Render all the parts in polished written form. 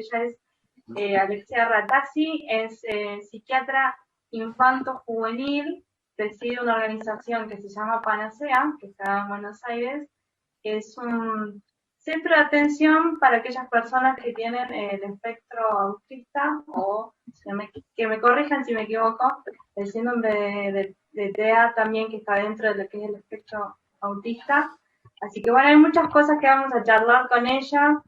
Ella es Alexia Ratazzi, es psiquiatra infanto-juvenil, preside una organización que se llama Panacea, que está en Buenos Aires, que es un centro de atención para aquellas personas que tienen el espectro autista o, que me corrijan si me equivoco, el síndrome de TEA también, que está dentro de lo que es el espectro autista. Así que bueno, hay muchas cosas que vamos a charlar con ella,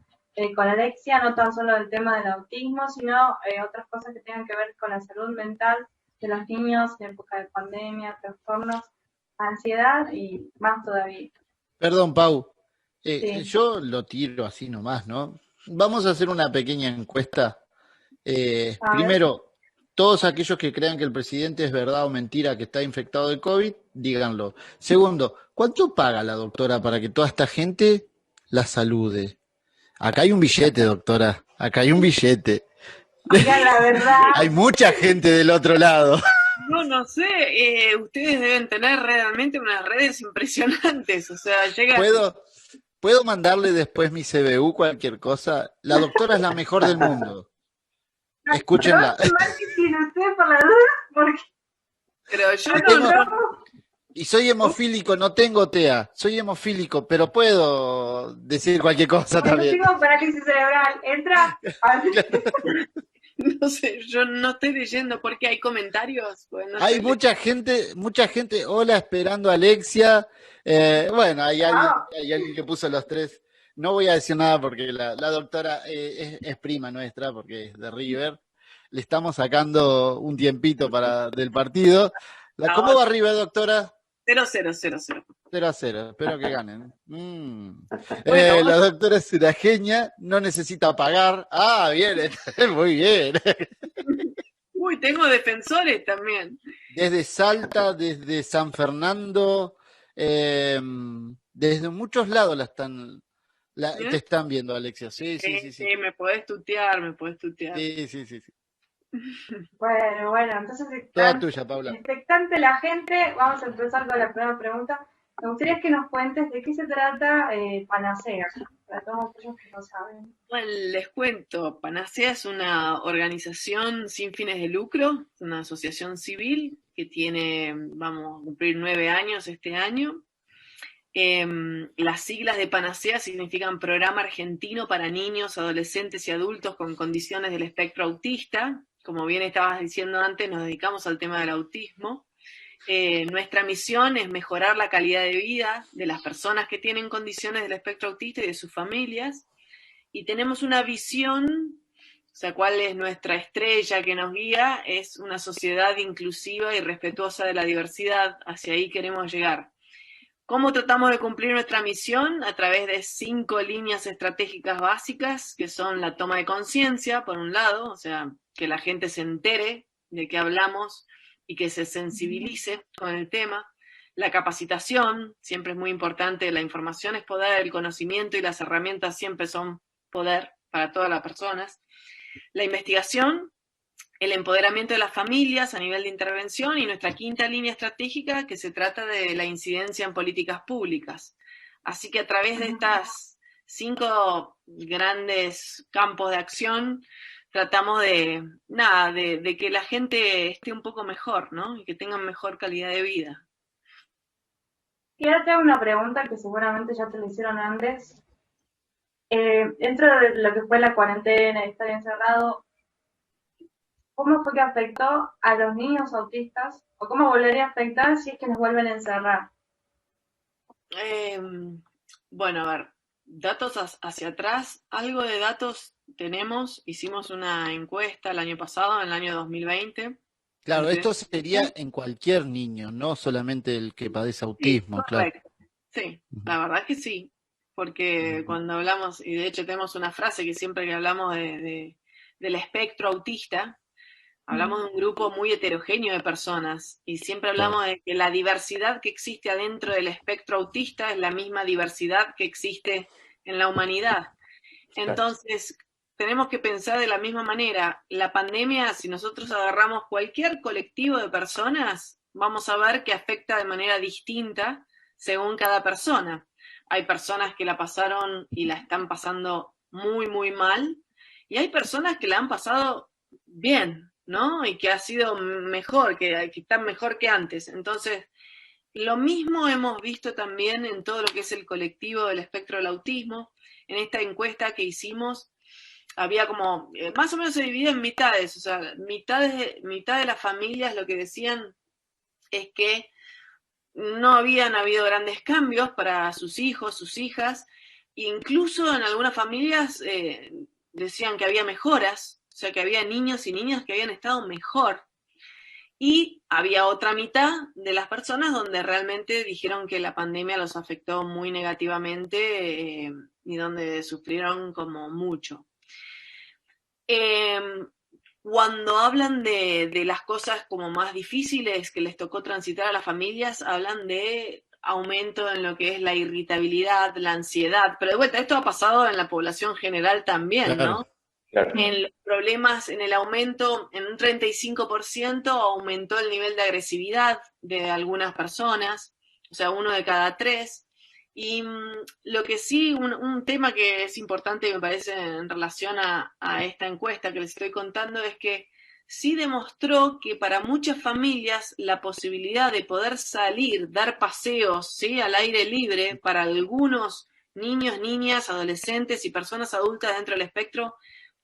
con Alexia, no tan solo del tema del autismo, sino otras cosas que tengan que ver con la salud mental de los niños en época de pandemia, trastornos, ansiedad y más todavía. Perdón, Pau. Sí. Yo lo tiro así nomás, ¿no? Vamos a hacer una pequeña encuesta. A ver. Primero, todos aquellos que crean que el presidente es verdad o mentira que está infectado de COVID, díganlo. Segundo, ¿cuánto paga la doctora para que toda esta gente la salude? Acá hay un billete, doctora. Acá hay un billete. Diga la verdad. Hay mucha gente del otro lado. No, no sé, ustedes deben tener realmente unas redes impresionantes, o sea, llega... ¿Puedo mandarle después mi CBU, cualquier cosa? La doctora es la mejor del mundo. Escúchenla. Marketing usted por la duda, porque... Pero yo no... Y soy hemofílico, no tengo TEA. Soy hemofílico, pero puedo decir cualquier cosa también. Yo tengo parálisis cerebral. Entra. No sé, yo no estoy leyendo porque hay comentarios. Pues no hay mucha gente, hola, esperando a Alexia. Bueno, hay alguien que puso los tres. No voy a decir nada porque la doctora es prima nuestra, porque es de River. Le estamos sacando un tiempito del partido. ¿Cómo va River, doctora? 0-0. 0-0, espero que ganen. Bueno, la doctora es una genia, no necesita pagar. Ah, bien, muy bien. Uy, tengo defensores también. Desde Salta, desde San Fernando, desde muchos lados te están viendo, Alexia. Sí. Sí, me podés tutear. Sí. Bueno, entonces toda tuya, Paula. Expectante la gente, vamos a empezar con la primera pregunta. Me gustaría que nos cuentes de qué se trata Panacea, para todos aquellos que no saben. Bueno, les cuento, Panacea es una organización sin fines de lucro, una asociación civil que vamos a cumplir 9 años este año. Las siglas de Panacea significan Programa Argentino para Niños, Adolescentes y Adultos con Condiciones del Espectro Autista. Como bien estabas diciendo antes, nos dedicamos al tema del autismo. Nuestra misión es mejorar la calidad de vida de las personas que tienen condiciones del espectro autista y de sus familias. Y tenemos una visión, o sea, cuál es nuestra estrella que nos guía, es una sociedad inclusiva y respetuosa de la diversidad. Hacia ahí queremos llegar. ¿Cómo tratamos de cumplir nuestra misión? A través de 5 líneas estratégicas básicas, que son la toma de conciencia, por un lado, o sea, que la gente se entere de qué hablamos y que se sensibilice con el tema. La capacitación, siempre es muy importante, la información es poder, el conocimiento y las herramientas siempre son poder para todas las personas. La investigación, el empoderamiento de las familias a nivel de intervención y nuestra 5ª línea estratégica que se trata de la incidencia en políticas públicas. Así que a través de estas 5 grandes campos de acción tratamos de que la gente esté un poco mejor, ¿no? Y que tengan mejor calidad de vida. Quiero hacer una pregunta que seguramente ya te lo hicieron antes. Dentro de lo que fue la cuarentena y estar encerrado, ¿cómo fue que afectó a los niños autistas? ¿O cómo volvería a afectar si es que nos vuelven a encerrar? Bueno, a ver, datos hacia atrás, algo de datos tenemos, hicimos una encuesta el año pasado, en el año 2020. Claro, esto sería en cualquier niño, no solamente el que padece autismo, sí, claro. Sí, la verdad que sí, porque cuando hablamos, y de hecho tenemos una frase que siempre que hablamos del espectro autista, hablamos de un grupo muy heterogéneo de personas y siempre hablamos de que la diversidad que existe adentro del espectro autista es la misma diversidad que existe en la humanidad. Entonces, tenemos que pensar de la misma manera. La pandemia, si nosotros agarramos cualquier colectivo de personas, vamos a ver que afecta de manera distinta según cada persona. Hay personas que la pasaron y la están pasando muy, muy mal, y hay personas que la han pasado bien, ¿no? Y que ha sido mejor, que están mejor que antes. Entonces, lo mismo hemos visto también en todo lo que es el colectivo del espectro del autismo. En esta encuesta que hicimos, había como, más o menos se divide en mitades, o sea, mitad de las familias lo que decían es que no habían habido grandes cambios para sus hijos, sus hijas, incluso en algunas familias decían que había mejoras, o sea, que había niños y niñas que habían estado mejor. Y había otra mitad de las personas donde realmente dijeron que la pandemia los afectó muy negativamente y donde sufrieron como mucho. Cuando hablan de las cosas como más difíciles que les tocó transitar a las familias, hablan de aumento en lo que es la irritabilidad, la ansiedad, pero de vuelta, esto ha pasado en la población general también, Claro. ¿no? Claro. En los problemas, en el aumento, en un 35% aumentó el nivel de agresividad de algunas personas, o sea, 1 de cada 3. Y lo que sí, un tema que es importante, me parece, en relación a esta encuesta que les estoy contando, es que sí demostró que para muchas familias la posibilidad de poder salir, dar paseos, ¿sí?, al aire libre, para algunos niños, niñas, adolescentes y personas adultas dentro del espectro,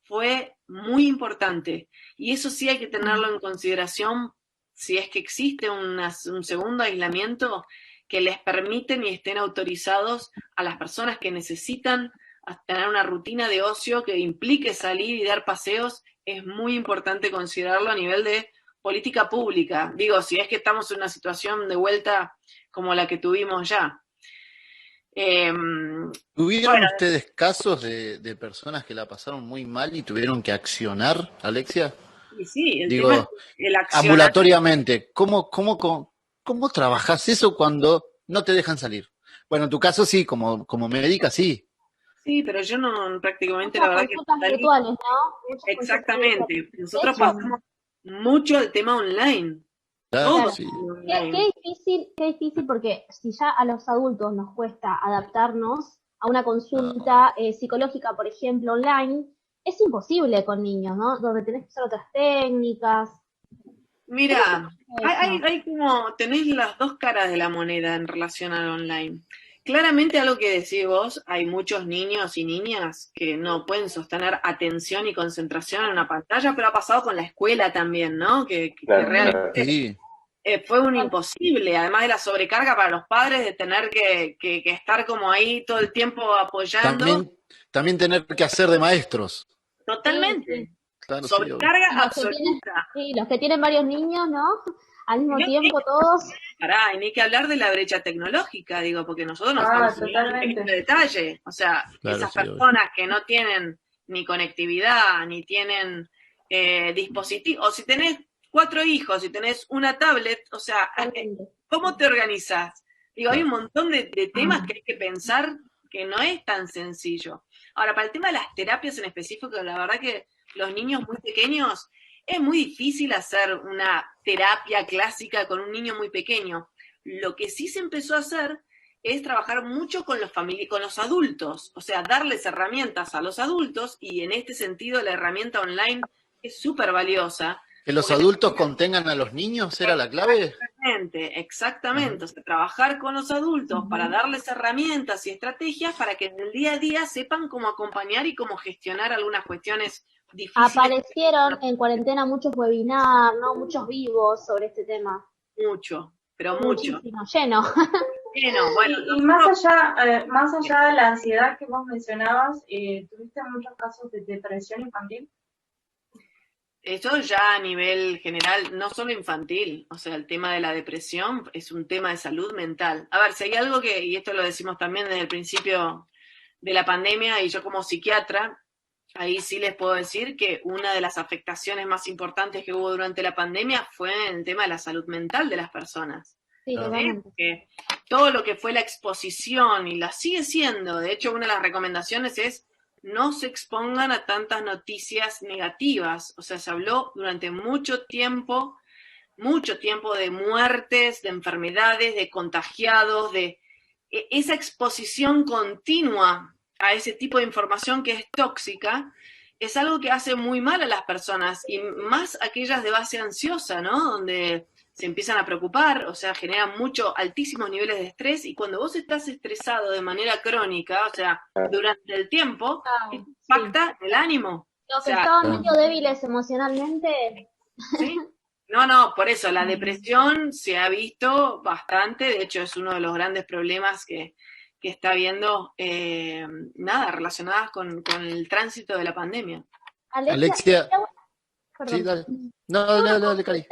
fue muy importante. Y eso sí hay que tenerlo en consideración si es que existe un segundo aislamiento, que les permiten y estén autorizados a las personas que necesitan tener una rutina de ocio que implique salir y dar paseos. Es muy importante considerarlo a nivel de política pública. Digo, si es que estamos en una situación de vuelta como la que tuvimos ya. ¿Tuvieron ustedes casos de personas que la pasaron muy mal y tuvieron que accionar, Alexia? Y sí, el Digo, tema es el accionar. ambulatoriamente, ¿cómo trabajás eso cuando no te dejan salir? Bueno, en tu caso sí, como médica sí. Sí, pero yo no, prácticamente, Muchas la verdad que consultas virtuales, ¿no? Muchas exactamente. Nosotros pasamos mucho el tema online. Claro, sí. Qué difícil porque si ya a los adultos nos cuesta adaptarnos a una consulta psicológica, por ejemplo, online, es imposible con niños, ¿no? Donde tenés que usar otras técnicas. Mira, hay como, tenés las dos caras de la moneda en relación al online. Claramente, algo que decís vos, hay muchos niños y niñas que no pueden sostener atención y concentración en una pantalla, pero ha pasado con la escuela también, ¿no? Que realmente sí. Fue un imposible, además de la sobrecarga para los padres de tener que estar como ahí todo el tiempo apoyando. También tener que hacer de maestros. Totalmente. Sí. Claro, sobrecarga sí, absoluta. Los que tienen varios niños, ¿no? Al mismo tiempo todos. Pará, y ni que hablar de la brecha tecnológica, digo, porque nosotros nos estamos en detalle. O sea, esas personas que no tienen ni conectividad, ni tienen dispositivos, o si tenés 4 hijos, si tenés una tablet, o sea, ¿cómo te organizás? Digo, hay un montón de temas que hay que pensar que no es tan sencillo. Ahora, para el tema de las terapias en específico, la verdad que los niños muy pequeños, es muy difícil hacer una terapia clásica con un niño muy pequeño. Lo que sí se empezó a hacer es trabajar mucho con los adultos, o sea, darles herramientas a los adultos, y en este sentido la herramienta online es súper valiosa. ¿Que los adultos contengan a los niños era la clave? Exactamente. O sea, trabajar con los adultos para darles herramientas y estrategias para que en el día a día sepan cómo acompañar y cómo gestionar algunas cuestiones difíciles. Aparecieron en cuarentena muchos webinars, ¿no? Muchos vivos sobre este tema. Mucho, pero mucho. Lleno. Bueno, y más allá de la ansiedad que vos mencionabas, ¿tuviste muchos casos de depresión infantil? Esto ya a nivel general, no solo infantil, o sea, el tema de la depresión es un tema de salud mental. A ver, si hay algo que, y esto lo decimos también desde el principio de la pandemia, y yo como psiquiatra, ahí sí les puedo decir que una de las afectaciones más importantes que hubo durante la pandemia fue el tema de la salud mental de las personas. Sí, que todo lo que fue la exposición, y la sigue siendo, de hecho una de las recomendaciones es no se expongan a tantas noticias negativas. O sea, se habló durante mucho tiempo de muertes, de enfermedades, de contagiados, de esa exposición continua a ese tipo de información que es tóxica, es algo que hace muy mal a las personas, y más aquellas de base ansiosa, ¿no? Donde se empiezan a preocupar, o sea, generan altísimos niveles de estrés, y cuando vos estás estresado de manera crónica, o sea, durante el tiempo, esto impacta el ánimo. Los O que sea, estaban medio débiles emocionalmente. ¿sí? No, por eso, la depresión se ha visto bastante, de hecho es uno de los grandes problemas que está habiendo, relacionadas con el tránsito de la pandemia. Alexia, perdón. sí, dale. No, dale, Cari.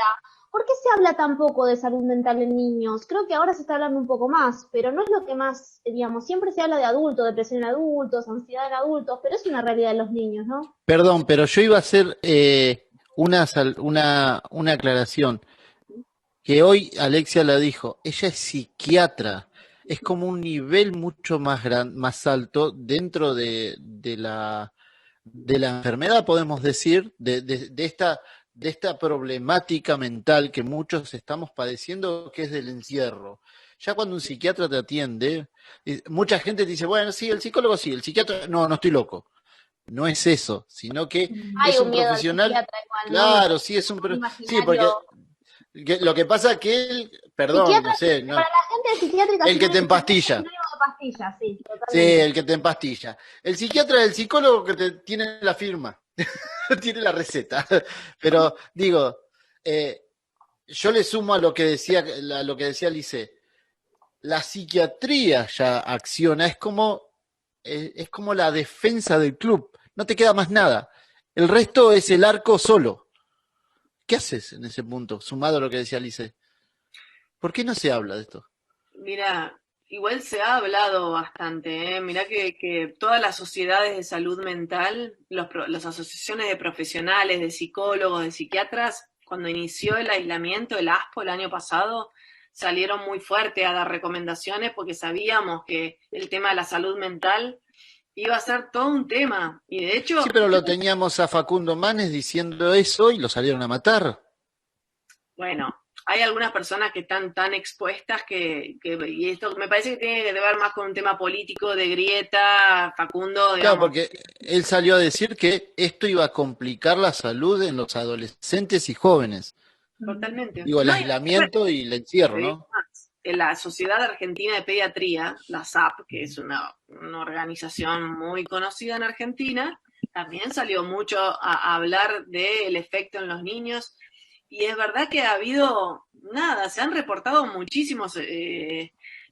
¿Por qué se habla tan poco de salud mental en niños? Creo que ahora se está hablando un poco más, pero no es lo que más, digamos, siempre se habla de adultos, depresión en adultos, ansiedad en adultos, pero es una realidad de los niños, ¿no? Perdón, pero yo iba a hacer una aclaración, que hoy Alexia la dijo, ella es psiquiatra, es como un nivel mucho más alto dentro de la enfermedad, podemos decir, de esta problemática mental que muchos estamos padeciendo, que es del encierro. Ya cuando un psiquiatra te atiende, mucha gente te dice, bueno, sí, el psicólogo sí, el psiquiatra, no estoy loco. No es eso, sino que es un profesional. Igual, claro, ¿no? sí, sí, porque lo que pasa es que él, perdón, psiquiatra, no sé, no, para la gente psiquiátrica, el que te empastilla. Sí, Sí, el que te empastilla. El psiquiatra es el psicólogo que te tiene la firma, tiene la receta. Pero digo, yo le sumo a lo que decía Lice. La psiquiatría ya acciona, es como la defensa del club. No te queda más nada. El resto es el arco solo. ¿Qué haces en ese punto, sumado a lo que decía Lice? ¿Por qué no se habla de esto? Mira, igual se ha hablado bastante, ¿eh? Mirá que todas las sociedades de salud mental, las asociaciones de profesionales, de psicólogos, de psiquiatras, cuando inició el aislamiento, el ASPO el año pasado, salieron muy fuerte a dar recomendaciones porque sabíamos que el tema de la salud mental iba a ser todo un tema. Y de hecho... Sí, pero lo teníamos a Facundo Manes diciendo eso y lo salieron a matar. Bueno, hay algunas personas que están tan expuestas y esto me parece que tiene que ver más con un tema político de grieta, Facundo, digamos. Claro, porque él salió a decir que esto iba a complicar la salud en los adolescentes y jóvenes. Totalmente. Digo, el aislamiento y el encierro, ¿no? En la Sociedad Argentina de Pediatría, la SAP, que es una organización muy conocida en Argentina, también salió mucho a hablar del efecto en los niños. Y es verdad que ha habido, se han reportado muchísimos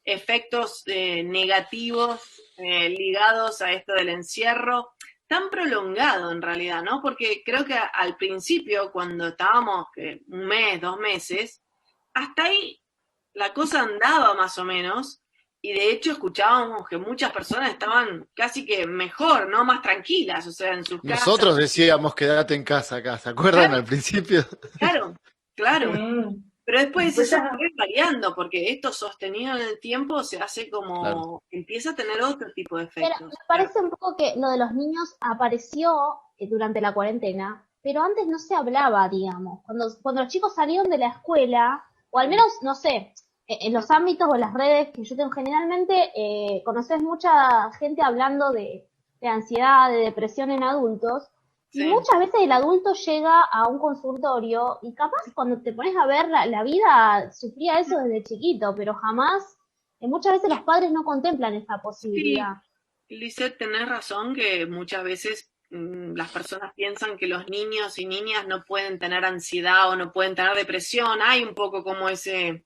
efectos negativos ligados a esto del encierro, tan prolongado en realidad, ¿no? Porque creo que al principio, cuando estábamos un mes, 2 meses, hasta ahí la cosa andaba más o menos, y de hecho escuchábamos que muchas personas estaban casi que mejor, ¿no? Más tranquilas, o sea, en sus casas. Nosotros decíamos quédate en casa, ¿se acuerdan al principio? Claro. Pero después eso fue variando, porque esto sostenido en el tiempo se hace como, empieza a tener otro tipo de efectos. Pero me parece un poco que lo de los niños apareció durante la cuarentena, pero antes no se hablaba, digamos. Cuando los chicos salieron de la escuela, o al menos, no sé, en los ámbitos o en las redes que yo tengo generalmente, conoces mucha gente hablando de ansiedad, de depresión en adultos, y muchas veces el adulto llega a un consultorio y capaz cuando te pones a ver la vida sufría eso desde chiquito, pero jamás, muchas veces los padres no contemplan esa posibilidad. Sí, Lizeth, tenés razón que muchas veces las personas piensan que los niños y niñas no pueden tener ansiedad o no pueden tener depresión. Hay un poco como ese...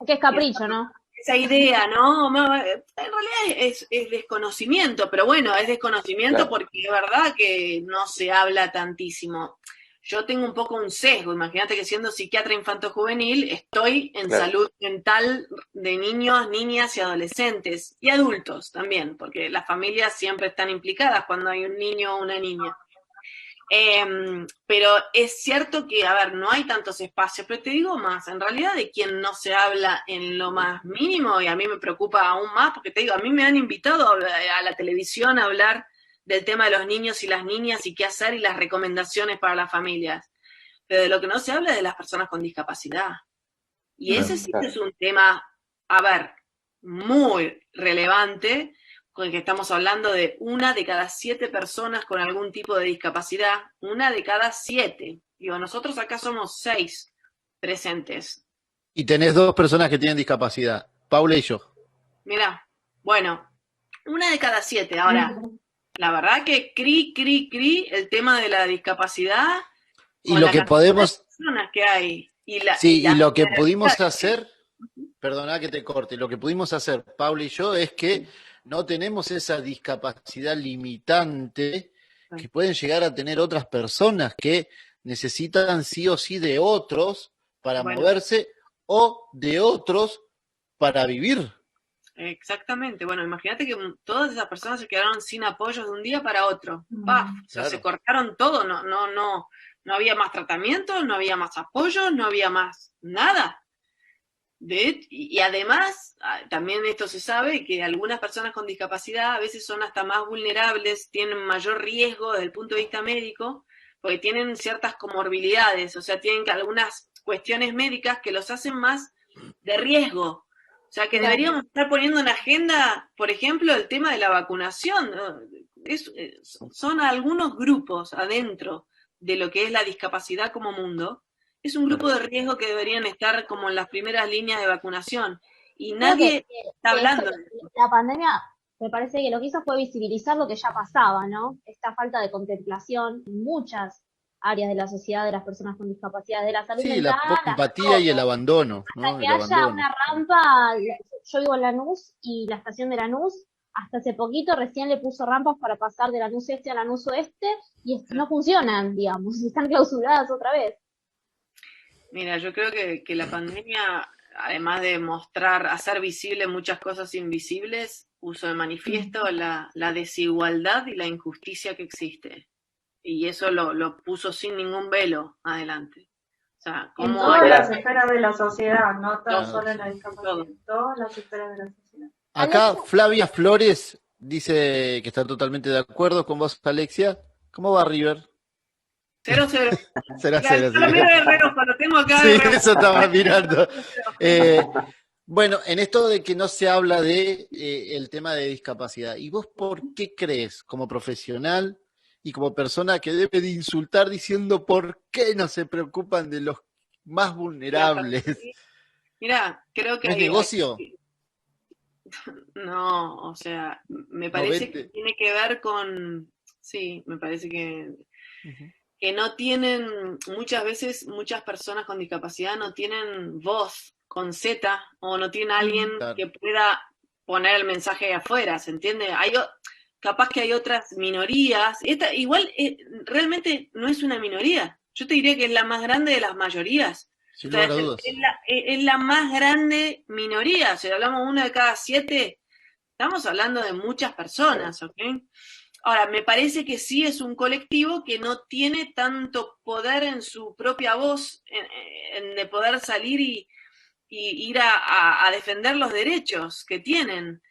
Que es capricho, ¿no? Esa idea, ¿no? En realidad es desconocimiento, pero bueno, es desconocimiento porque es verdad que no se habla tantísimo. Yo tengo un poco un sesgo, imagínate que siendo psiquiatra infanto-juvenil estoy en salud mental de niños, niñas y adolescentes, y adultos también, porque las familias siempre están implicadas cuando hay un niño o una niña. Pero es cierto que, no hay tantos espacios, pero te digo más, en realidad de quien no se habla en lo más mínimo, y a mí me preocupa aún más, porque te digo, a mí me han invitado a la televisión a hablar del tema de los niños y las niñas y qué hacer y las recomendaciones para las familias, pero de lo que no se habla es de las personas con discapacidad, y ese sí es un tema, muy relevante, con el que estamos hablando de 1 de cada 7 personas con algún tipo de discapacidad, 1 de cada 7. Digo, nosotros acá somos 6 presentes. Y tenés 2 personas que tienen discapacidad, Paula y yo. Mirá, bueno, 1 de cada 7. Ahora, la verdad que el tema de la discapacidad Y lo que podemos... personas que hay. Y lo que pudimos hacer, perdona que te corte, lo que pudimos hacer, Paula y yo, es que no tenemos esa discapacidad limitante que pueden llegar a tener otras personas que necesitan sí o sí de otros para moverse o de otros para vivir. Exactamente. Bueno, imagínate que todas esas personas se quedaron sin apoyos de un día para otro. ¡Paf! O sea, se cortaron todo. No había más tratamiento, no había más apoyo, no había más nada. Y además, también esto se sabe, que algunas personas con discapacidad a veces son hasta más vulnerables, tienen mayor riesgo desde el punto de vista médico, porque tienen ciertas comorbilidades, o sea, tienen algunas cuestiones médicas que los hacen más de riesgo. O sea, que deberíamos estar poniendo en agenda, por ejemplo, el tema de la vacunación. Son algunos grupos adentro de lo que es la discapacidad como mundo. Es un grupo de riesgo que deberían estar como en las primeras líneas de vacunación. Y nadie está hablando de eso. La pandemia, me parece que lo que hizo fue visibilizar lo que ya pasaba, ¿no? Esta falta de contemplación en muchas áreas de la sociedad de las personas con discapacidad, de la salud mental. Sí, la poca empatía y el abandono. Hasta que haya una rampa, yo vivo en Lanús y la estación de Lanús, hasta hace poquito recién le puso rampas para pasar de Lanús Este a Lanús Oeste y no funcionan, digamos, están clausuradas otra vez. Mira, yo creo que la pandemia, además de hacer visible muchas cosas invisibles, puso de manifiesto la desigualdad y la injusticia que existe. Y eso lo puso sin ningún velo adelante. O sea, en todas las esferas de la sociedad, no tan solo en la discapacidad, todo. en todas las esferas de la sociedad. Acá Flavia Flores dice que está totalmente de acuerdo con vos, Alexia. ¿Cómo va River? 0-0. 0-0. Yo lo miro de reloj, lo tengo acá. Sí, eso estaba mirando. Bueno, en esto de que no se habla de el tema de discapacidad, ¿y vos por qué crees, como profesional y como persona que debe de insultar diciendo por qué no se preocupan de los más vulnerables? Mira, creo que ¿Es negocio? No, o sea, me parece que tiene que ver con... Sí, me parece que... que no tienen, muchas veces, muchas personas con discapacidad no tienen voz con Z o no tienen alguien que pueda poner el mensaje de afuera, ¿se entiende? Capaz que hay otras minorías. Esta igual realmente no es una minoría. Yo te diría que es la más grande de las mayorías. Sin lugar a dudas. Es la más grande minoría. Si hablamos 1 de cada 7, estamos hablando de muchas personas, ¿ok? Ahora, me parece que sí es un colectivo que no tiene tanto poder en su propia voz, de poder salir y ir a defender los derechos que tienen,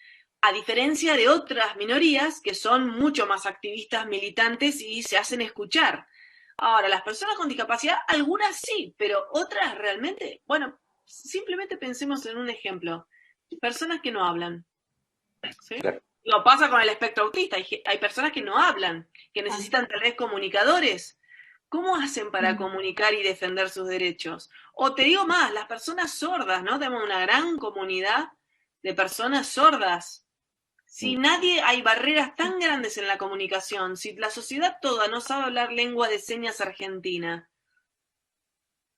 a diferencia de otras minorías que son mucho más activistas, militantes y se hacen escuchar. Ahora, las personas con discapacidad, algunas sí, pero otras realmente, bueno, simplemente pensemos en un ejemplo. Personas que no hablan, ¿sí? Claro. Lo pasa con el espectro autista. Hay personas que no hablan, que necesitan tal vez comunicadores. ¿Cómo hacen para comunicar y defender sus derechos? O te digo más, las personas sordas, ¿no? Tenemos una gran comunidad de personas sordas. Si hay barreras tan grandes en la comunicación, si la sociedad toda no sabe hablar lengua de señas argentina,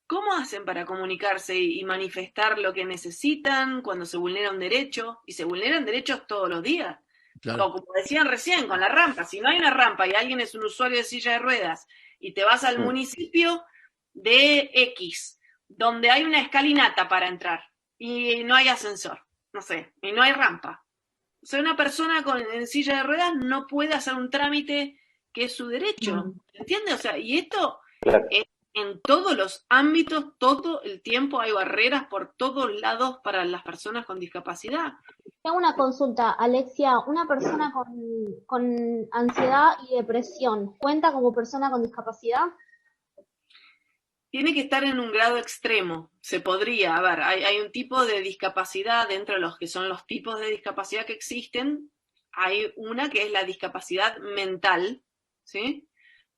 ¿cómo hacen para comunicarse y manifestar lo que necesitan cuando se vulnera un derecho? Y se vulneran derechos todos los días. Claro. Como decían recién, con la rampa. Si no hay una rampa y alguien es un usuario de silla de ruedas y te vas al municipio de X, donde hay una escalinata para entrar y no hay ascensor, no sé, y no hay rampa. O sea, una persona en silla de ruedas no puede hacer un trámite que es su derecho. ¿Entiendes? O sea, y esto claro. En todos los ámbitos, todo el tiempo hay barreras por todos lados para las personas con discapacidad. Tengo una consulta, Alexia. ¿Una persona con ansiedad y depresión cuenta como persona con discapacidad? Tiene que estar en un grado extremo. Se podría, a ver, hay un tipo de discapacidad dentro de los que son los tipos de discapacidad que existen. hay una que es la discapacidad mental, ¿sí?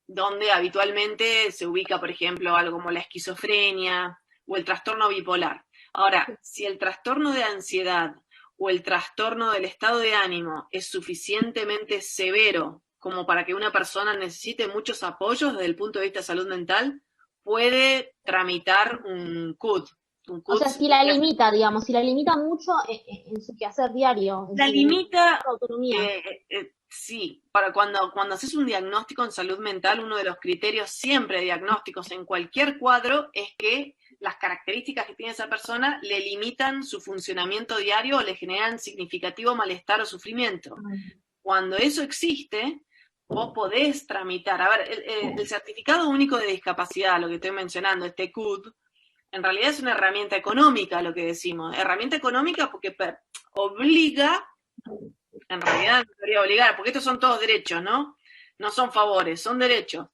Donde habitualmente se ubica, por ejemplo, algo como la esquizofrenia o el trastorno bipolar. Ahora, si el trastorno de ansiedad o el trastorno del estado de ánimo es suficientemente severo como para que una persona necesite muchos apoyos desde el punto de vista de salud mental, puede tramitar un CUD. O sea, si la limita, digamos, si la limita mucho en su quehacer diario. La limita, autonomía. sí, para cuando haces un diagnóstico en salud mental, uno de los criterios siempre diagnósticos en cualquier cuadro es que las características que tiene esa persona le limitan su funcionamiento diario o le generan significativo malestar o sufrimiento. Cuando eso existe, vos podés tramitar. A ver, el certificado único de discapacidad, lo que estoy mencionando, este CUD, en realidad es una herramienta económica, lo que decimos. Herramienta económica porque obliga, en realidad no debería obligar, porque estos son todos derechos, ¿no? No son favores, son derechos.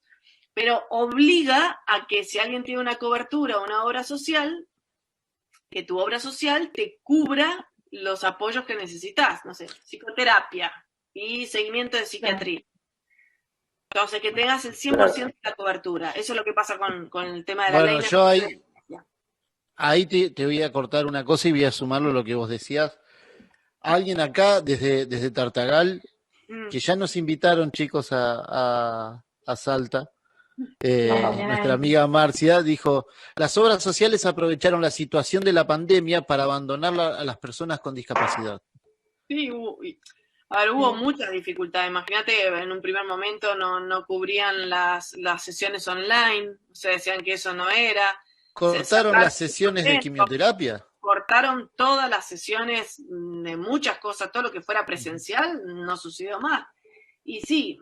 Pero obliga a que si alguien tiene una cobertura o una obra social, que tu obra social te cubra los apoyos que necesitas, no sé, psicoterapia y seguimiento de psiquiatría. Entonces, que tengas el 100% de la cobertura. Eso es lo que pasa con el tema de la ley. Yo ahí te voy a cortar una cosa y voy a sumarlo a lo que vos decías. Alguien acá, desde Tartagal, que ya nos invitaron, chicos, a Salta, nuestra amiga Marcia, dijo, las obras sociales aprovecharon la situación de la pandemia para abandonar a las personas con discapacidad. Sí, hubo muchas dificultades. Imagínate, en un primer momento no cubrían las sesiones online, o sea, decían que eso no era. ¿Cortaron las sesiones de quimioterapia? Cortaron todas las sesiones de muchas cosas, todo lo que fuera presencial, no sucedió más. Y sí,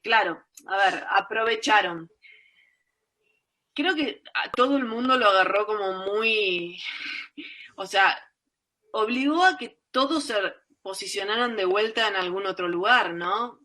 claro, a ver, aprovecharon. Creo que a todo el mundo lo agarró como muy, o sea, obligó a que todos se posicionaran de vuelta en algún otro lugar, ¿no?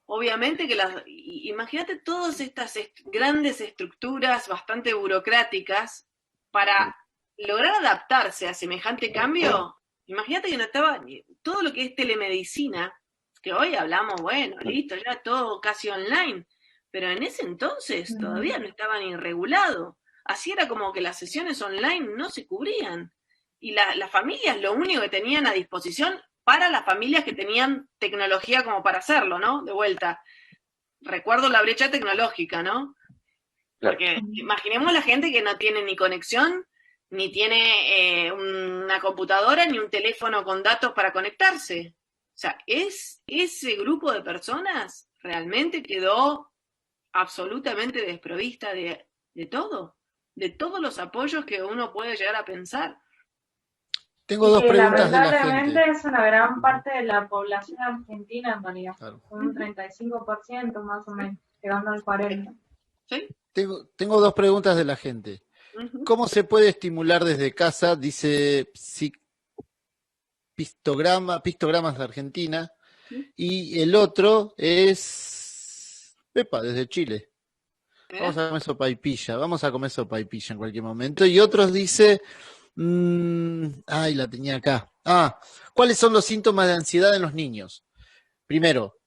Obviamente que imagínate todas estas grandes estructuras bastante burocráticas para lograr adaptarse a semejante cambio. Imagínate que no estaba todo lo que es telemedicina, que hoy hablamos, bueno, listo, ya todo casi online, pero en ese entonces todavía no estaba ni regulado. Así era como que las sesiones online no se cubrían. Y las familias lo único que tenían a disposición para las familias que tenían tecnología como para hacerlo, ¿no? De vuelta. Recuerdo la brecha tecnológica, ¿no? Porque imaginemos la gente que no tiene ni conexión, ni tiene una computadora, ni un teléfono con datos para conectarse. O sea, ese grupo de personas realmente quedó absolutamente desprovista de todo, de todos los apoyos que uno puede llegar a pensar. Tengo dos preguntas de la gente. Lamentablemente es una gran parte de la población argentina, en realidad, claro. Un 35% más o menos, llegando al 40%. ¿Sí? Tengo dos preguntas de la gente. ¿Cómo se puede estimular desde casa? Dice Pistogramas de Argentina. Y el otro es Pepa, desde Chile. Vamos a comer sopaipilla en cualquier momento. Y otros dice, la tenía acá. ¿Cuáles son los síntomas de ansiedad en los niños? Primero,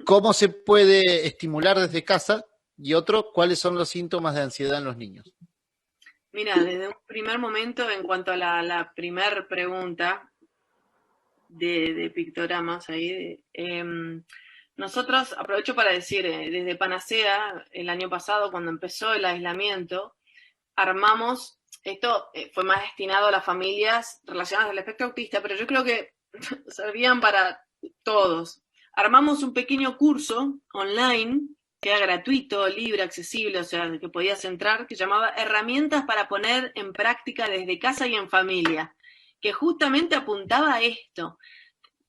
¿cómo se puede estimular desde casa? Y otro, ¿cuáles son los síntomas de ansiedad en los niños? Mira, desde un primer momento, en cuanto a la primer pregunta de pictogramas ahí, nosotros, aprovecho para decir, desde Panacea, el año pasado, cuando empezó el aislamiento, armamos, esto fue más destinado a las familias relacionadas al espectro autista, pero yo creo que servían para todos. Armamos un pequeño curso online, que era gratuito, libre, accesible, o sea, que podías entrar, que llamaba Herramientas para poner en práctica desde casa y en familia, que justamente apuntaba a esto.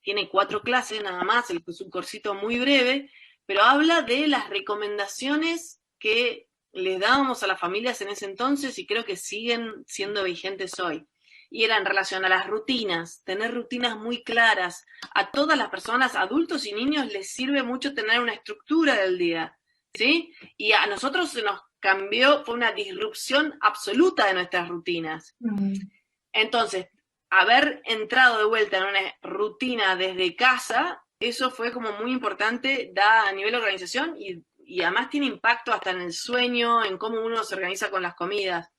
Tiene 4 clases nada más, es un cursito muy breve, pero habla de las recomendaciones que les dábamos a las familias en ese entonces y creo que siguen siendo vigentes hoy. Y era en relación a las rutinas, tener rutinas muy claras. A todas las personas, adultos y niños, les sirve mucho tener una estructura del día, ¿sí? Y a nosotros se nos cambió, fue una disrupción absoluta de nuestras rutinas. Entonces, haber entrado de vuelta en una rutina desde casa, eso fue como muy importante a nivel de organización y además tiene impacto hasta en el sueño, en cómo uno se organiza con las comidas.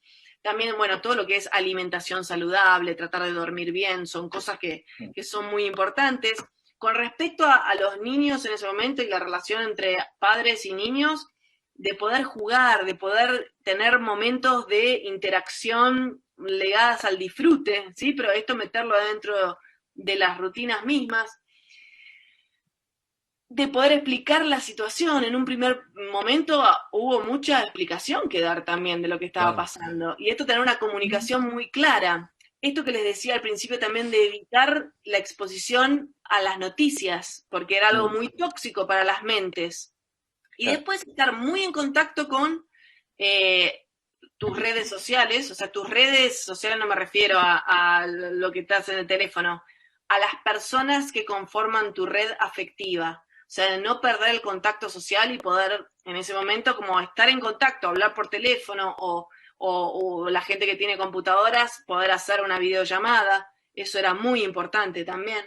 También, bueno, todo lo que es alimentación saludable, tratar de dormir bien, son cosas que son muy importantes. Con respecto a los niños en ese momento y la relación entre padres y niños, de poder jugar, de poder tener momentos de interacción ligadas al disfrute, ¿sí? Pero esto meterlo dentro de las rutinas mismas, de poder explicar la situación. En un primer momento hubo mucha explicación que dar también de lo que estaba pasando, y esto tener una comunicación muy clara. Esto que les decía al principio también de evitar la exposición a las noticias, porque era algo muy tóxico para las mentes. Y después estar muy en contacto con tus redes sociales, o sea, tus redes sociales no me refiero a lo que estás en el teléfono, a las personas que conforman tu red afectiva. O sea, no perder el contacto social y poder en ese momento como estar en contacto, hablar por teléfono o la gente que tiene computadoras, poder hacer una videollamada. Eso era muy importante también.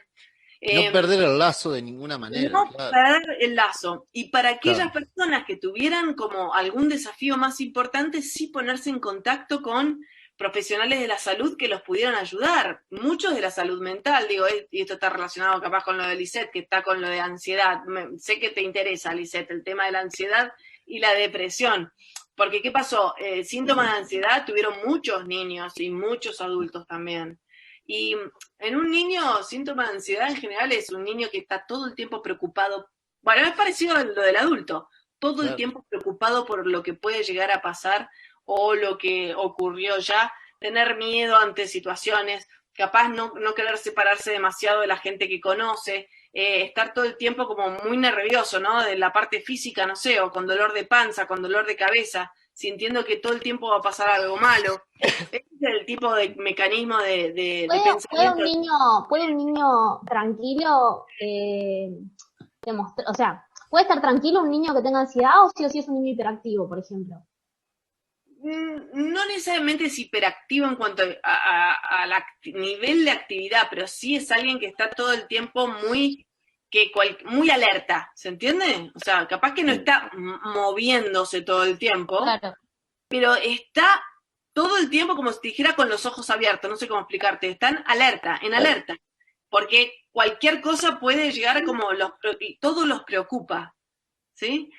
No perder el lazo de ninguna manera. No perder el lazo. Y para aquellas personas que tuvieran como algún desafío más importante, sí ponerse en contacto con profesionales de la salud que los pudieran ayudar. Muchos de la salud mental, digo, y esto está relacionado capaz con lo de Lisette, que está con lo de ansiedad. Sé que te interesa, Lisette, el tema de la ansiedad y la depresión. Porque, ¿qué pasó? Síntomas de ansiedad tuvieron muchos niños y muchos adultos también. Y en un niño, síntoma de ansiedad en general es un niño que está todo el tiempo preocupado. Bueno, es parecido a lo del adulto. Todo el tiempo preocupado por lo que puede llegar a pasar o lo que ocurrió ya. Tener miedo ante situaciones. Capaz no querer separarse demasiado de la gente que conoce. Estar todo el tiempo como muy nervioso, ¿no? De la parte física, no sé, o con dolor de panza, con dolor de cabeza, sintiendo que todo el tiempo va a pasar algo malo. Ese es el tipo de mecanismo de pensamiento. ¿Puede un niño tranquilo demostrar, o sea, puede estar tranquilo un niño que tenga ansiedad o sí es un niño hiperactivo, por ejemplo? No necesariamente es hiperactivo en cuanto a nivel de actividad, pero sí es alguien que está todo el tiempo muy alerta, ¿se entiende? O sea, capaz que no está moviéndose todo el tiempo, pero está todo el tiempo como si te dijera con los ojos abiertos, no sé cómo explicarte, están en alerta, porque cualquier cosa puede llegar como todo los preocupa, ¿sí?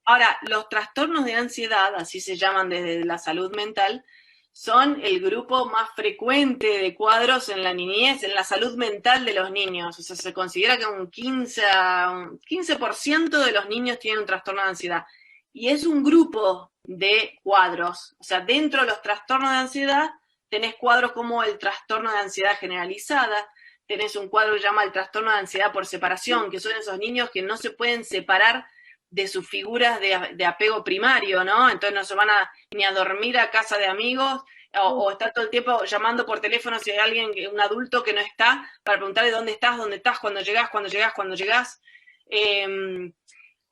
Ahora, los trastornos de ansiedad, así se llaman desde la salud mental, son el grupo más frecuente de cuadros en la niñez, en la salud mental de los niños. O sea, se considera que un 15% de los niños tienen un trastorno de ansiedad. Y es un grupo de cuadros. O sea, dentro de los trastornos de ansiedad, tenés cuadros como el trastorno de ansiedad generalizada, tenés un cuadro que se llama el trastorno de ansiedad por separación, que son esos niños que no se pueden separar de sus figuras de apego primario, ¿no? Entonces no se van ni a dormir a casa de amigos o estar todo el tiempo llamando por teléfono si hay alguien, un adulto que no está, para preguntarle dónde estás, cuándo llegás.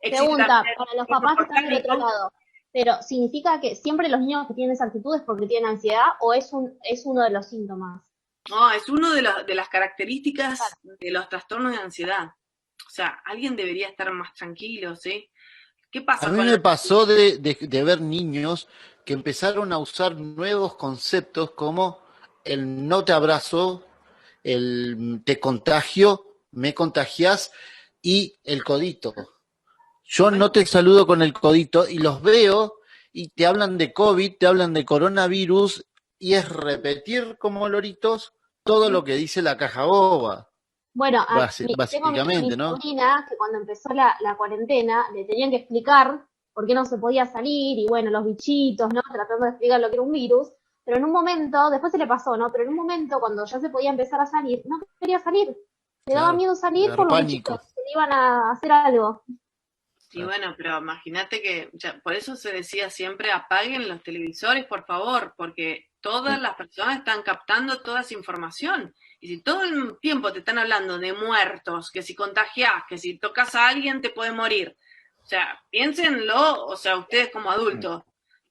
Pregunta, para los papás que están del otro lado, pero ¿significa que siempre los niños que tienen esa actitud es porque tienen ansiedad o es uno de los síntomas? No, es uno de las características de los trastornos de ansiedad. O sea, alguien debería estar más tranquilo, ¿sí? ¿Qué pasa? A mí me pasó de ver niños que empezaron a usar nuevos conceptos como el no te abrazo, el te contagio, me contagias y el codito. Yo no te saludo con el codito y los veo y te hablan de COVID, te hablan de coronavirus y es repetir como loritos todo lo que dice la caja boba. Bueno, básicamente, tengo mi sobrina que cuando empezó la cuarentena le tenían que explicar por qué no se podía salir y bueno, los bichitos, ¿no? Tratando de explicar lo que era un virus, pero en un momento, después se le pasó, ¿no? Pero en un momento cuando ya se podía empezar a salir, no quería salir. Le daba miedo salir por los bichitos, que le iban a hacer algo. Y bueno, pero imagínate que por eso se decía siempre apaguen los televisores, por favor, porque todas las personas están captando toda esa información. Y si todo el tiempo te están hablando de muertos, que si contagiás, que si tocas a alguien te puede morir. O sea, piénsenlo, o sea, ustedes como adultos.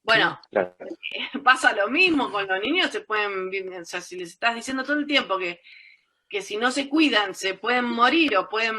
Bueno, Claro. pasa lo mismo con los niños, se pueden, o sea, si les estás diciendo todo el tiempo que si no se cuidan se pueden morir o pueden,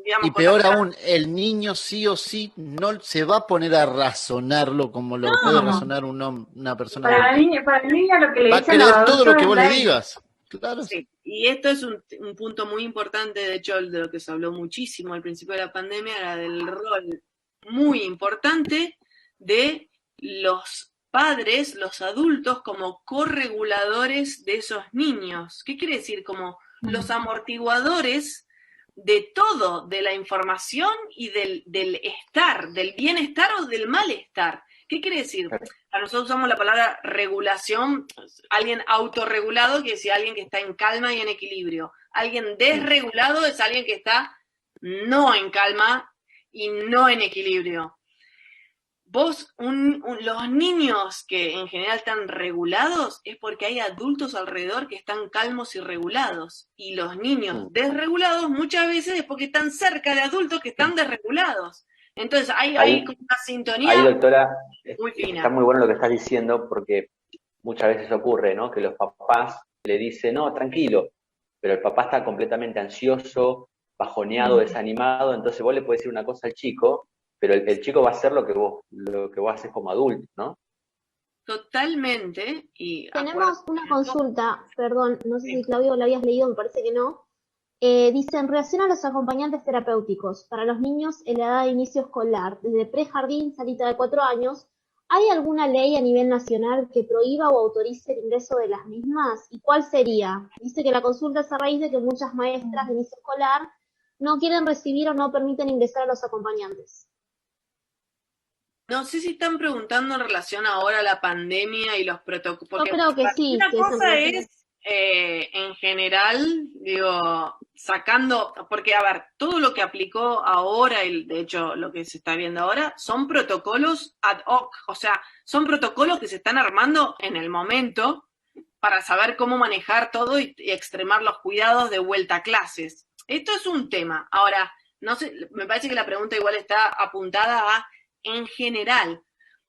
digamos, Y peor contagiar. aún, el niño sí o sí no se va a poner a razonarlo como lo puede No. razonar una persona Para adulta. para el niño lo que le Va a dicen los creer todo adultos lo que es vos le ley. digas. Claro. Sí, y esto es un punto muy importante, de hecho, de lo que se habló muchísimo al principio de la pandemia, era del rol muy importante de los padres, los adultos, como correguladores de esos niños. ¿Qué quiere decir? Como los amortiguadores de todo, de la información y del estar, del bienestar o del malestar. ¿Qué quiere decir? A nosotros usamos la palabra regulación, alguien autorregulado quiere decir alguien que está en calma y en equilibrio. Alguien desregulado es alguien que está no en calma y no en equilibrio. Vos, los niños que en general están regulados es porque hay adultos alrededor que están calmos y regulados. Y los niños desregulados muchas veces es porque están cerca de adultos que están desregulados. Entonces hay como una sintonía ahí, doctora, muy fina. está muy bueno lo que estás diciendo, porque muchas veces ocurre, ¿no? Que los papás le dicen, no, tranquilo, pero el papá está completamente ansioso, bajoneado, desanimado, entonces vos le podés decir una cosa al chico, pero el chico va a hacer lo que vos haces como adulto, ¿no? Totalmente. Y tenemos una consulta, perdón, no sé si Claudio la habías leído, me parece que no. Dice, en relación a los acompañantes terapéuticos para los niños en la edad de inicio escolar, desde prejardín, salita de 4 años, ¿hay alguna ley a nivel nacional que prohíba o autorice el ingreso de las mismas? ¿Y cuál sería? Dice que la consulta es a raíz de que muchas maestras de inicio escolar no quieren recibir o no permiten ingresar a los acompañantes. No sé si están preguntando en relación ahora a la pandemia y los protocolos. Yo creo que sí. Una cosa es, en general, digo, sacando, porque a ver, todo lo que aplicó ahora, y de hecho lo que se está viendo ahora, son protocolos ad hoc, o sea, son protocolos que se están armando en el momento para saber cómo manejar todo y extremar los cuidados de vuelta a clases. Esto es un tema. Ahora, no sé, me parece que la pregunta igual está apuntada a en general.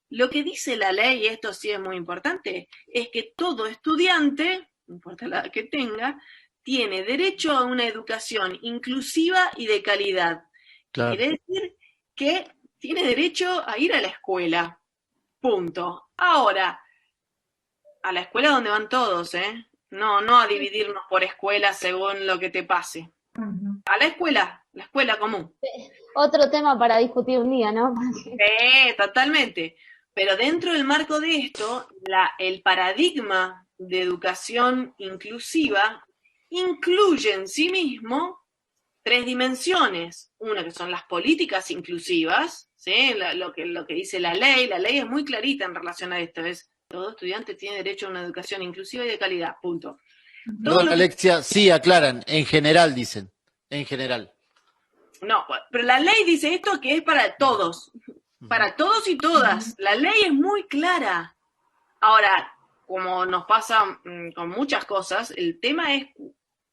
Lo que dice la ley, y esto sí es muy importante, es que todo estudiante, no importa la edad que tenga, tiene derecho a una educación inclusiva y de calidad. Claro. Quiere decir que tiene derecho a ir a la escuela. Punto. Ahora, a la escuela donde van todos, ¿eh? No a dividirnos por escuelas según lo que te pase. A la escuela común. Otro tema para discutir un día, ¿no? Sí, totalmente. Pero dentro del marco de esto, el paradigma de educación inclusiva incluye en sí mismo 3 dimensiones. Una que son las políticas inclusivas, ¿sí? Lo que dice la ley es muy clarita en relación a esto, es todo estudiante tiene derecho a una educación inclusiva y de calidad, punto. Perdón, Alexia, sí, aclaran, en general dicen, en general. No, pero la ley dice esto que es para todos y todas. La ley es muy clara. Ahora, como nos pasa con muchas cosas, el tema es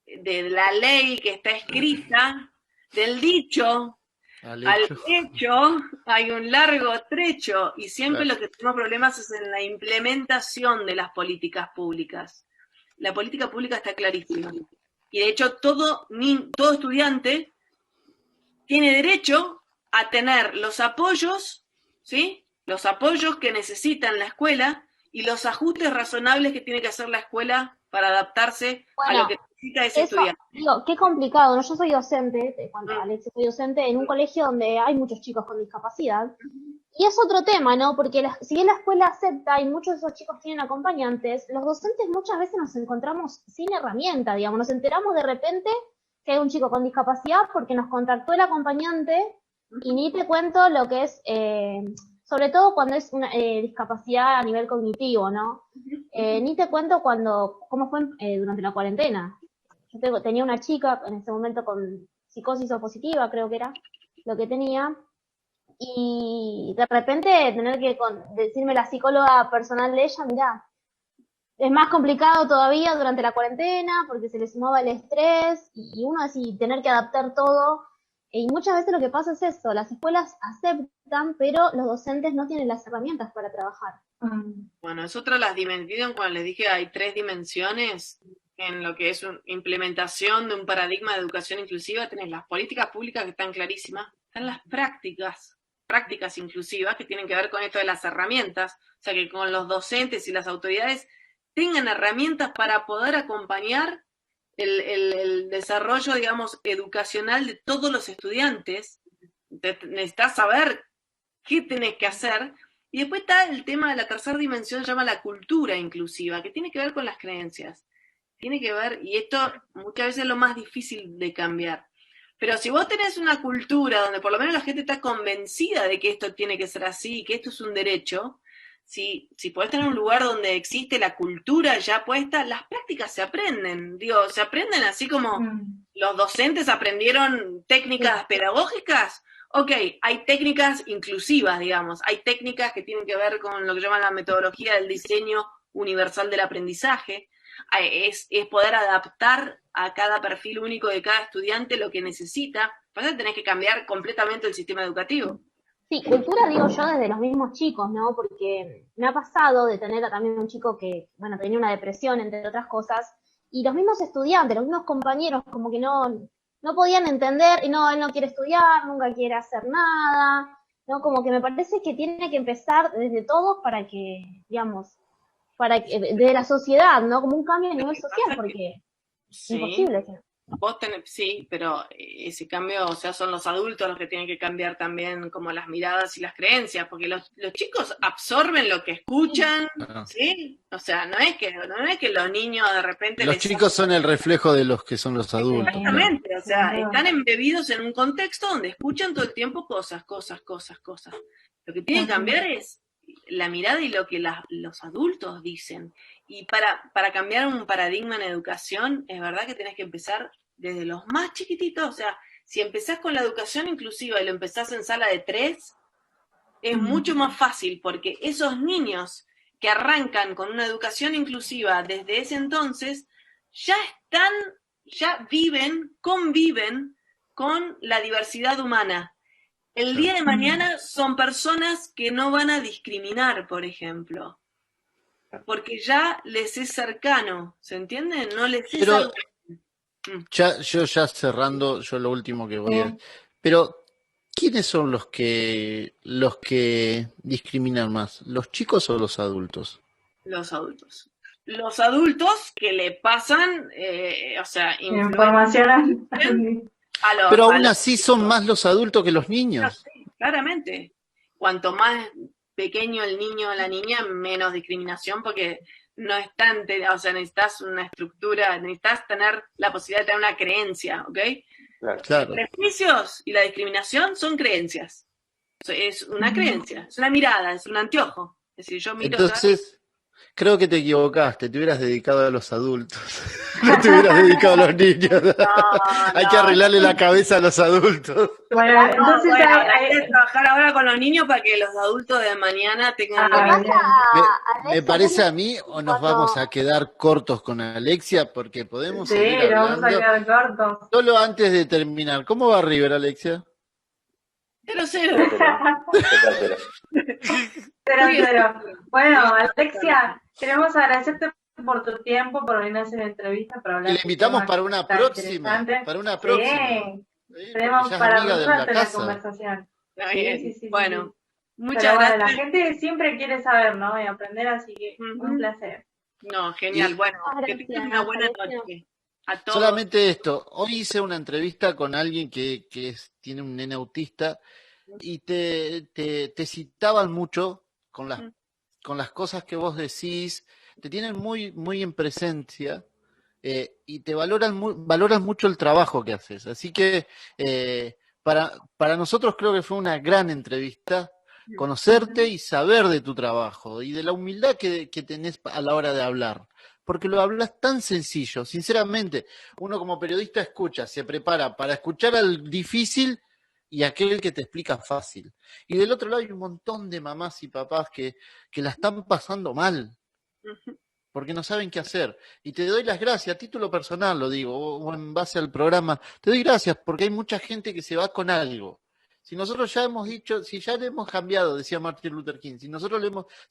de la ley que está escrita, del dicho al hecho, hay un largo trecho y siempre lo que tenemos problemas es en la implementación de las políticas públicas. La política pública está clarísima. Y de hecho, todo estudiante tiene derecho a tener los apoyos, ¿sí? Los apoyos que necesita en la escuela y los ajustes razonables que tiene que hacer la escuela para adaptarse a lo que necesita ese estudiante. Digo, qué complicado, ¿no? Yo soy docente, Alex, soy docente en un colegio donde hay muchos chicos con discapacidad. Y es otro tema, ¿no? Porque si bien la escuela acepta y muchos de esos chicos tienen acompañantes, los docentes muchas veces nos encontramos sin herramienta, digamos. Nos enteramos de repente que hay un chico con discapacidad porque nos contactó el acompañante y ni te cuento lo que es, sobre todo cuando es una discapacidad a nivel cognitivo, ¿no? Ni te cuento cómo fue durante la cuarentena. Yo tenía una chica en ese momento con psicosis opositiva, creo que era lo que tenía, y de repente tener que decirme la psicóloga personal de ella, mirá, es más complicado todavía durante la cuarentena porque se le sumaba el estrés y uno así tener que adaptar todo. Y muchas veces lo que pasa es eso, las escuelas aceptan necesitan, pero los docentes no tienen las herramientas para trabajar. Bueno, es otra de las dimensiones, cuando les dije hay 3 dimensiones en lo que es una implementación de un paradigma de educación inclusiva. Tenés las políticas públicas que están clarísimas, están las prácticas inclusivas que tienen que ver con esto de las herramientas, o sea que con los docentes y las autoridades tengan herramientas para poder acompañar el desarrollo, digamos, educacional de todos los estudiantes. Necesitas saber qué tenés que hacer. Y después está el tema de la tercera dimensión, se llama la cultura inclusiva, que tiene que ver con las creencias. Tiene que ver, y esto muchas veces es lo más difícil de cambiar. Pero si vos tenés una cultura donde por lo menos la gente está convencida de que esto tiene que ser así, que esto es un derecho, si podés tener un lugar donde existe la cultura ya puesta, las prácticas se aprenden. Digo, se aprenden así como los docentes aprendieron técnicas pedagógicas. Ok, hay técnicas inclusivas, digamos, hay técnicas que tienen que ver con lo que llaman la metodología del diseño universal del aprendizaje, es poder adaptar a cada perfil único de cada estudiante lo que necesita. Pasa que tenés que cambiar completamente el sistema educativo. Sí, cultura digo yo desde los mismos chicos, ¿no? Porque me ha pasado de tener también un chico que, bueno, tenía una depresión, entre otras cosas, y los mismos estudiantes, los mismos compañeros, como que no podían entender, y no, él no quiere estudiar, nunca quiere hacer nada, ¿no? Como que me parece que tiene que empezar desde todos para que, digamos, desde la sociedad, ¿no? Como un cambio a nivel social, porque es imposible. Vos tenés, sí, pero ese cambio, o sea, son los adultos los que tienen que cambiar también como las miradas y las creencias, porque los chicos absorben lo que escuchan, ¿sí? O sea, no es que los niños de repente... Los chicos son el reflejo de los que son los adultos. Exactamente, o sea, están embebidos en un contexto donde escuchan todo el tiempo cosas. Lo que tiene que cambiar es la mirada y lo que los adultos dicen. Y para cambiar un paradigma en educación, es verdad que tenés que empezar desde los más chiquititos. O sea, si empezás con la educación inclusiva y lo empezás en sala de 3, es mucho más fácil, porque esos niños que arrancan con una educación inclusiva desde ese entonces, ya conviven con la diversidad humana. El día de mañana son personas que no van a discriminar, por ejemplo, porque ya les es cercano, ¿se entiende? No les es algo... Yo ya cerrando, yo lo último que voy a... Pero, ¿quiénes son los que discriminan más? ¿Los chicos o los adultos? Los adultos. Los adultos que le pasan, o sea, información pero aún así son más los adultos que los niños. Sí, claramente. Cuanto más pequeño el niño o la niña, menos discriminación, porque no están, o sea, necesitas una estructura, necesitas tener la posibilidad de tener una creencia, ¿ok? Claro. Los prejuicios y la discriminación son creencias. Es una creencia, es una mirada, es un anteojo. Es decir, yo miro... Entonces... Creo que te equivocaste, te hubieras dedicado a los adultos, no te hubieras dedicado a los niños. Hay que arreglarle la cabeza a los adultos. Bueno, entonces hay que trabajar ahora con los niños para que los adultos de mañana tengan... Me parece a mí, o nos vamos a quedar cortos con Alexia, porque podemos seguir hablando. Vamos a quedar cortos. Solo antes de terminar, ¿cómo va River, Alexia? 0-0. 0-0. Bueno, Alexia, queremos agradecerte por tu tiempo, por venir a hacer la entrevista, para hablar. Y le invitamos para una próxima. Para una próxima. Sí, tenemos para la conversación. Sí. Bueno, muchas gracias. gracias. La gente siempre quiere saber, ¿no? Y aprender, así que un placer. No, genial. Bueno, que tengan una buena noche. A todos. Solamente esto, hoy hice una entrevista con alguien que tiene un nene autista y te citaban mucho con las cosas que vos decís, te tienen muy, muy en presencia y te valoran mucho el trabajo que haces. Así que para nosotros creo que fue una gran entrevista, conocerte y saber de tu trabajo y de la humildad que tenés a la hora de hablar. Porque lo hablas tan sencillo, sinceramente, uno como periodista escucha, se prepara para escuchar al difícil y aquel que te explica fácil. Y del otro lado hay un montón de mamás y papás que la están pasando mal, porque no saben qué hacer. Y te doy las gracias, a título personal lo digo, o en base al programa, te doy gracias porque hay mucha gente que se va con algo. Si nosotros ya hemos dicho, si ya le hemos cambiado, decía Martin Luther King,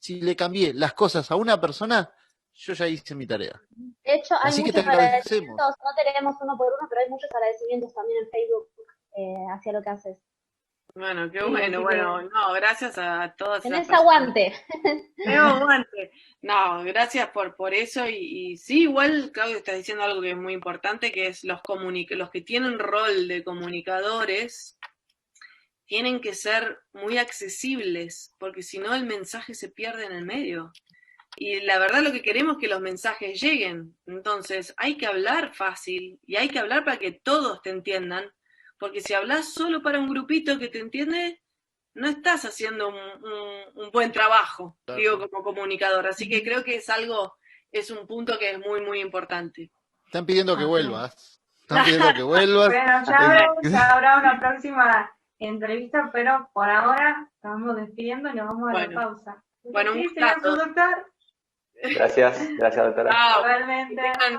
si le cambié las cosas a una persona, yo ya hice mi tarea. De hecho, hay Así que muchos te agradecemos. agradecimientos, no tenemos uno por uno, pero hay muchos agradecimientos también en Facebook hacia lo que haces. Bueno, qué Sí, bueno, bueno, no, gracias a todas esas Tenés personas. aguante. Tengo aguante. No, gracias por eso y sí, igual Claudio está diciendo algo que es muy importante, que es los que tienen rol de comunicadores tienen que ser muy accesibles, porque si no el mensaje se pierde en el medio. Y la verdad lo que queremos es que los mensajes lleguen. Entonces hay que hablar fácil y hay que hablar para que todos te entiendan, porque si hablas solo para un grupito que te entiende, no estás haciendo un buen trabajo, Claro. digo, como comunicador. Así que creo que es un punto que es muy, muy importante. Están pidiendo que vuelvas. Están pidiendo que vuelvas. Bueno, ya habrá una próxima entrevista, pero por ahora nos vamos despidiendo y nos vamos a la pausa. Bueno, un Sí, señor gustazo. productor. Gracias, doctora. Chao. Igualmente.